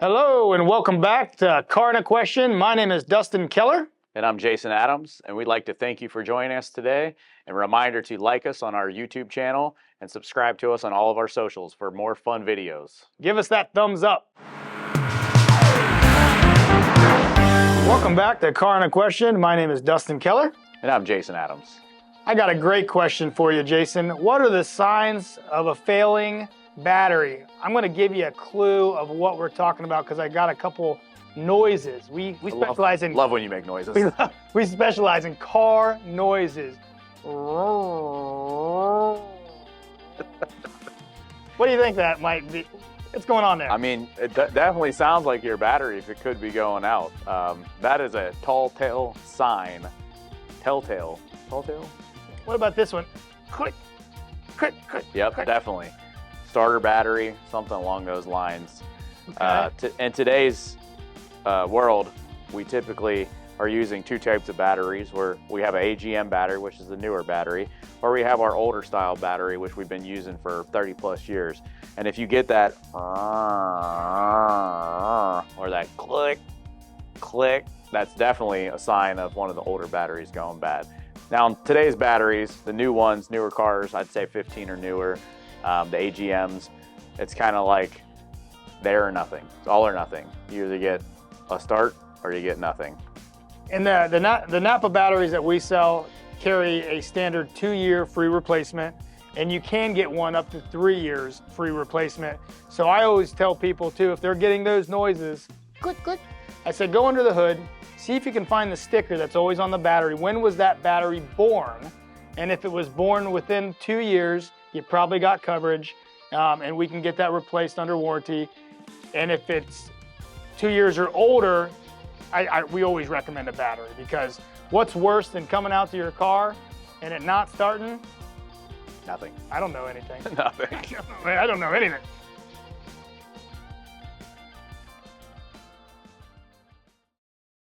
Hello and welcome back to ACARAndaQuestion. My name is Dustin Keller. And I'm Jason Adams, and we'd like to thank you for joining us today. And a reminder to like us on our YouTube channel and subscribe to us on all of our socials for more fun videos. Give us that thumbs up. Welcome back to ACARANdaQuestion. My name is Dustin Keller. And I'm Jason Adams. I got a great question for you, Jason. What are the signs of a failing battery? I'm going to give you a clue of what we're talking about because I got a couple noises. We specialize in... Love when you make noises. We specialize in car noises. What do you think that might be? What's going on there? I mean, it definitely sounds like your battery if it could be going out. That is a tall tale sign. Telltale. Tall tale? What about this one? Click, click, click. Yep, click. definitely. Starter battery, something along those lines. Okay. In today's world, we typically are using two types of batteries, where we have an AGM battery, which is the newer battery, or we have our older style battery, which we've been using for 30 plus years. And if you get that or that click, click, that's definitely a sign of one of the older batteries going bad. Now, in today's batteries, the new ones, newer cars, I'd say 15 or newer, the AGMs, it's kind of like there or nothing. It's all or nothing. You either get a start or you get nothing. And the Napa batteries that we sell carry a standard 2-year free replacement, and you can get one up to 3 years free replacement. So I always tell people too, if they're getting those noises, click, click, I said go under the hood, see if you can find the sticker that's always on the battery. When was that battery born? And if it was born within 2 years, you probably got coverage, and we can get that replaced under warranty. And if it's 2 years or older, we always recommend a battery, because what's worse than coming out to your car and it not starting? Nothing. I don't know anything. Nothing. I don't know anything.